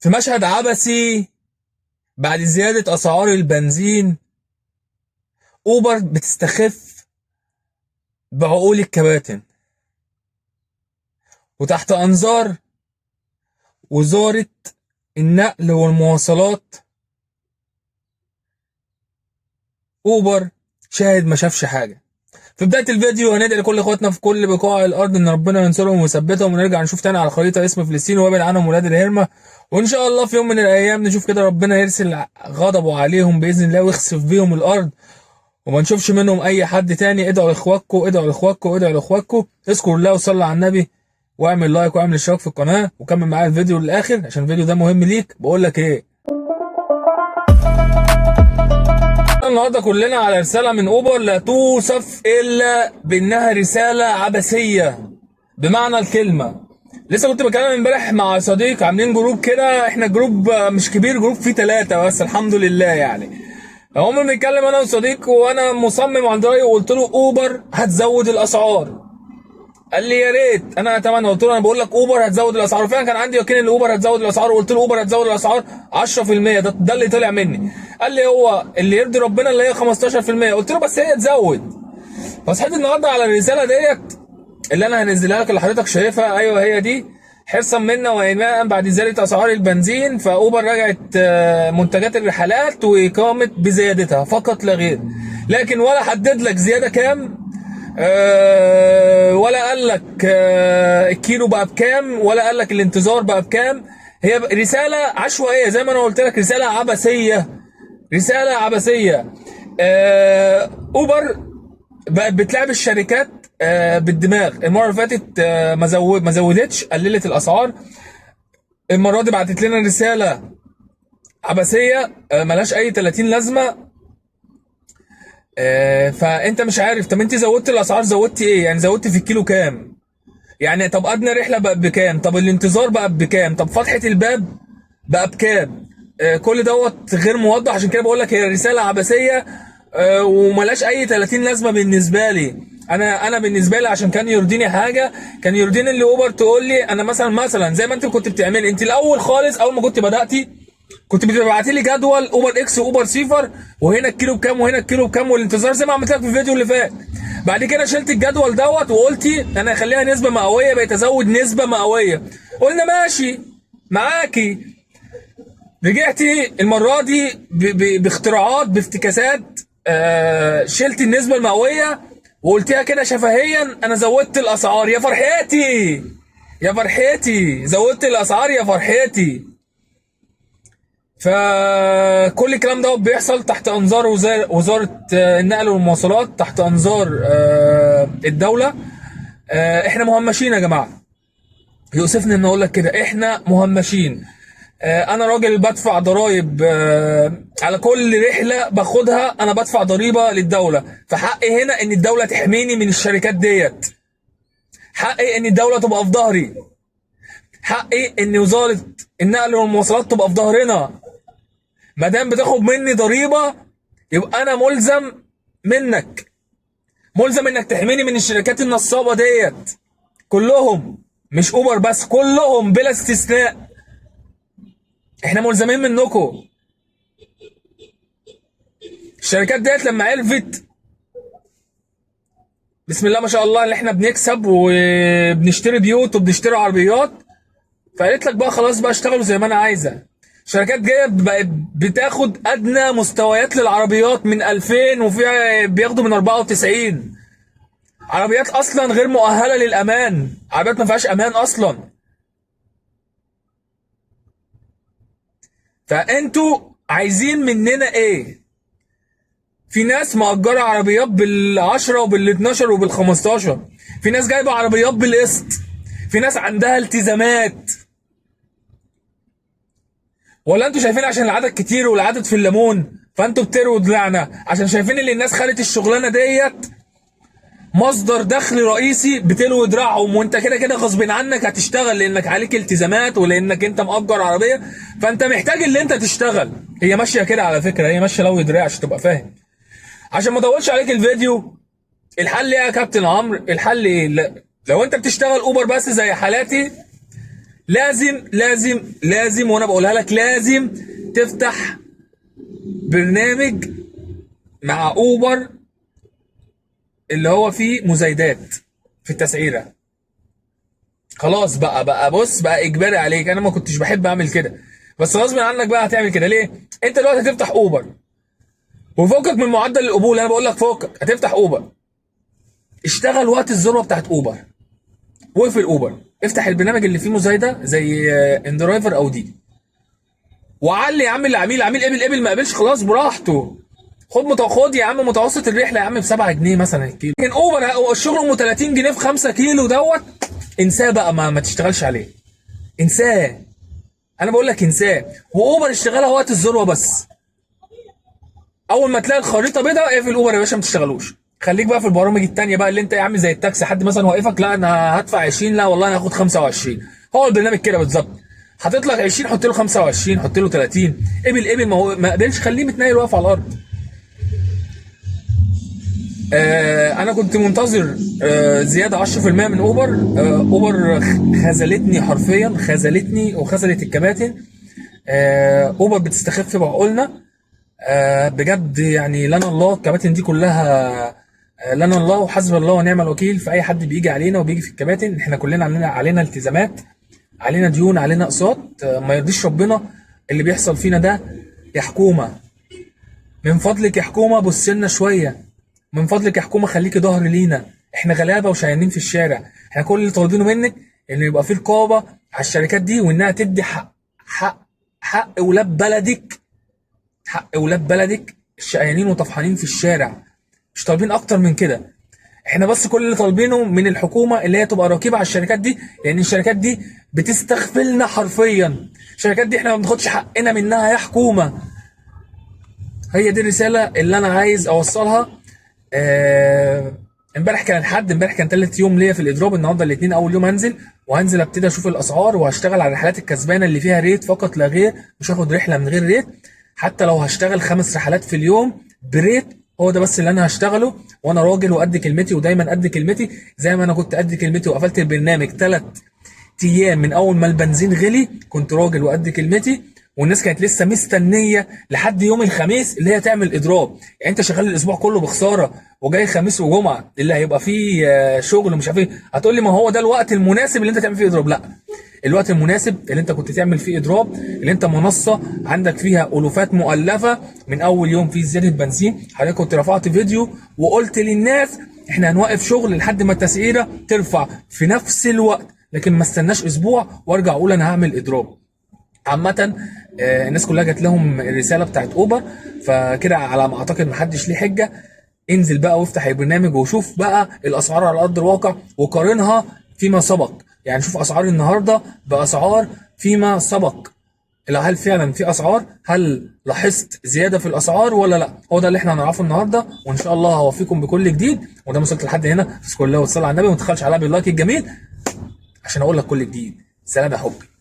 في مشهد عبثي بعد زيادة أسعار البنزين، أوبر بتستخف بعقول الكباتن، وتحت أنظار وزارة النقل والمواصلات أوبر شاهد ما شافش حاجة. في بداية الفيديو هندعي لكل اخواتنا في كل بقاع الارض ان ربنا ينصرهم ويثبتهم، ونرجع نشوف تاني على الخريطة اسم فلسطين ويبعد عنهم ولاد الهرمة، وان شاء الله في يوم من الايام نشوف كده ربنا يرسل غضبه عليهم باذن الله ويخسف بيهم الارض، وما نشوفش منهم اي حد تاني. ادعوا لاخواتكم، ادعوا لاخواتكم، ادعوا لاخواتكم، اذكروا الله وصلوا على النبي، واعمل لايك واعمل اشتراك في القناة، وكمل معايا الفيديو للاخر عشان الفيديو ده مهم ليك. بقول لك ايه، النهارده كلنا على رسالة من اوبر لا توصف الا بانها رسالة عبثية بمعنى الكلمة. لسه كنت بكلم امبارح مع صديق، عاملين جروب كده، احنا جروب مش كبير، جروب فيه 3 بس الحمد لله يعني. هم بنتكلم انا وصديق، وانا مصمم عند رايي، وقلت له اوبر هتزود الاسعار. قال لي يا ريت، انا اتمنى. قلت له انا بقول لك اوبر هتزود الاسعار، وفعلا كان عندي يقين ان اوبر هتزود الاسعار، وقلت له اوبر هتزود الاسعار 10%. ده اللي طلع مني. قال لي هو اللي يرضي ربنا اللي هي 15%. قلت له بس هي تزود. فصحيت النهارده على الرساله ديت اللي انا هنزلها لك، اللي حضرتك شايفها، ايوه هي دي. حرصا منا وايماء بعد زياده اسعار البنزين، فاوبر رجعت منتجات الرحلات وقامت بزيادتها فقط لا غير، لكن ولا حدد لك زياده كام، ولا قال لك الكيلو بقى بكام، ولا قال لك الانتظار بقى بكام. هي رساله عشوائيه زي ما انا قلت لك، رساله عبثيه، رساله عبثيه. اوبر بقت بتلعب الشركات بالدماغ. المره اللي فاتت ما زودتش، قللت الاسعار. المره دي بعتت لنا رساله عبثيه ملهاش اي 30 لازمه. فانت مش عارف، طب انت زودت الاسعار، زودت ايه يعني؟ زودت في الكيلو كام يعني؟ طب ادنى رحله بقى بكام؟ طب الانتظار بقى بكام؟ طب فتحه الباب بقى بكام؟ كل دوت غير موضح. عشان كده بقول لك هي رساله عبثيه وملاش اي 30 لازمه بالنسبه لي. انا بالنسبه لي عشان كان يرضيني حاجه، كان يرضيني اللي اوبر تقول لي انا مثلا زي ما انت كنت بتعملي انت الاول خالص، اول ما كنت بداتي كنت بتبعتي لي جدول اوبر اكس واوبر سيفر، وهنا الكيلو بكام وهنا الكيلو بكام والانتظار، زي ما عملت لك في الفيديو اللي فات. بعد كده شلت الجدول دوت وقلتي انا هخليها نسبه مئويه، بقيت ازود نسبه مئويه. قلنا ماشي معاكي. رجعتي المره دي باختراعات، بافتكاسات، شلت النسبه المئويه وقلتيها كده شفهيا انا زودت الاسعار. يا فرحتي يا فرحتي، زودت الاسعار يا فرحتي. فكل الكلام ده بيحصل تحت انظار وزاره النقل والمواصلات، تحت انظار الدوله. احنا مهمشين يا جماعه، يؤسفني ان اقول لك كده، احنا مهمشين. انا راجل بدفع ضرائب على كل رحله باخدها، انا بدفع ضريبه للدوله. فحقي هنا ان الدوله تحميني من الشركات ديت، حقي ان الدوله تبقى في ظهري، حقي ان وزاره النقل والمواصلات تبقى في ظهرنا. ما دام بتاخد مني ضريبه يبقى انا ملزم منك، ملزم انك تحميني من الشركات النصابه ديت كلهم، مش اوبر بس، كلهم بلا استثناء. احنا ملزمين منكم. الشركات ديت لما عرفت بسم الله ما شاء الله ان احنا بنكسب وبنشتري بيوت وبنشتري عربيات، فقالت لك بقى خلاص بقى اشتغلوا زي ما انا عايزه. شركات جايه بقت بتاخد ادنى مستويات للعربيات من 2000، وفي بياخدوا من 94. عربيات اصلا غير مؤهله للامان، عربيات ما فيهاش امان اصلا. فانتوا عايزين مننا ايه؟ في ناس مأجرة عربيات بال10 وبال12 وبال15، في ناس جايبة عربيات بالقسط، في ناس عندها التزامات. ولا انتوا شايفين عشان العدد كتير والعدد في الليمون فانتوا بتروا دلعنا؟ عشان شايفين ان الناس خدت الشغلانه ديت مصدر دخل رئيسي بتلوي دراعهم، وانت كده كده غصب عنك هتشتغل لانك عليك التزامات ولانك انت مأجر عربيه، فانت محتاج اللي انت تشتغل. هي ماشيه كده على فكره، هي ماشيه لوي دراع عشان تبقى فاهم. عشان ما اطولش عليك الفيديو، الحل ايه يا كابتن عمرو؟ الحل ايه؟ لا. لو انت بتشتغل اوبر بس زي حالاتي، لازم وانا بقولها لك، لازم تفتح برنامج مع اوبر اللي هو فيه مزايدات في التسعيره. خلاص بقى بص، بقى اجباري عليك. انا ما كنتش بحب اعمل كده، بس غصب عنك بقى هتعمل كده. ليه؟ انت دلوقتي هتفتح اوبر وفوقك من معدل القبول، انا بقول لك فوقك، هتفتح اوبر، اشتغل وقت الذروه بتاعت اوبر، واقفل اوبر، افتح البرنامج اللي فيه مزايده زي اندرايفر او دي، وعلي يا عم العميل، عميل قبل ما قبلش خلاص براحته. خد يا عم متوسط الرحله يا عم ب 7 جنيه مثلا الكيلو. لكن اوبر الشغل ام 30 جنيه في 5 كيلو دوت، انساه بقى، ما تشتغلش عليه، انساه. انا بقول لك انساه. واوبر اشتغلها وقت الذروه بس. اول ما تلاقي الخريطه بيضاء اقفل اوبر يا باشا، ما تشتغلوش. خليك بقى في البرامج التانية بقى، اللي انت يا عم زي التاكسي، حد مثلا واقفك، لا انا هدفع 20، لا والله انا هاخد 25. هو البرنامج كده بالظبط، حاطط لك 20 حط له 25، حط له 30. قبل ما هو ما قبلش خليه متنيل واقف على الارض. انا كنت منتظر زياده 10% من اوبر. اوبر خذلتني حرفيا، خذلتني وخذلت الكباتن. اوبر بتستخف بعقولنا بجد يعني. لنا الله، الكباتن دي كلها لنا الله وحسب الله ونعم الوكيل في اي حد بيجي علينا وبيجي في الكباتن. احنا كلنا علينا التزامات، علينا ديون، علينا اقساط. ما يرضيش ربنا اللي بيحصل فينا ده. يا حكومه من فضلك، يا حكومه بص لنا شويه، من فضلك يا حكومه خليكي ظهر لينا. احنا غلابه وشيانين في الشارع. احنا كل اللي طالبينه منك ان يبقى في رقابه على الشركات دي، وانها تدي حق ولاد بلدك، حق ولاد بلدك الشقيانين وطفحانين في الشارع. مش طالبين اكتر من كده. احنا بس كل اللي طالبينه من الحكومه اللي هي تبقى رقيبه على الشركات دي، لان الشركات دي بتستغفلنا حرفيا. الشركات دي احنا ما بناخدش حقنا منها يا حكومه. هي دي الرساله اللي انا عايز اوصلها. امبارح كان الحد، امبارح كان تالت يوم ليا في الاضراب، النهارده الاثنين اول يوم وهنزل ابتدي اشوف الاسعار، وهشتغل على الرحلات الكسبانه اللي فيها ريت فقط لا غير. مش هاخد رحله من غير ريت، حتى لو هشتغل 5 رحلات في اليوم بريت، هو ده بس اللي انا هشتغله. وانا راجل وقد كلمتي، ودايما قد كلمتي. زي ما انا كنت قد كلمتي وقفلت البرنامج 3 ايام من اول ما البنزين غلي، كنت راجل وقد كلمتي. والناس كانت لسه مستنيه لحد يوم الخميس اللي هي تعمل اضراب. يعني انت شغال الاسبوع كله بخساره، وجاي خميس وجمعه اللي هيبقى فيه شغل ومش عارف ايه، هتقول لي ما هو ده الوقت المناسب اللي انت تعمل فيه اضراب. لا، الوقت المناسب اللي انت كنت تعمل فيه اضراب، اللي انت منصه عندك فيها الوفات مؤلفه من اول يوم في زياده بنزين. حضرتك كنت رفعت فيديو وقلت للناس احنا هنوقف شغل لحد ما التسعيره ترفع في نفس الوقت، لكن ما استناش اسبوع وارجع اقول انا هعمل اضراب. عامة الناس كلها جات لهم الرسالة بتاعت اوبر، فكده على ما اعتقد محدش ليه حجة. انزل بقى وافتح البرنامج وشوف بقى الاسعار على ارض الواقع، وقارنها فيما سبق. يعني شوف اسعار النهارده باسعار فيما سبق، هل فعلا في اسعار، هل لاحظت زيادة في الاسعار ولا لا. هو ده اللي احنا هنعرفه النهارده، وان شاء الله هوفيكم بكل جديد. وده وصلت لحد هنا، اذكر الله وتصلي على النبي، وما تدخلش عليا باللايك الجميل عشان اقول لك كل جديد. سلام يا حبي.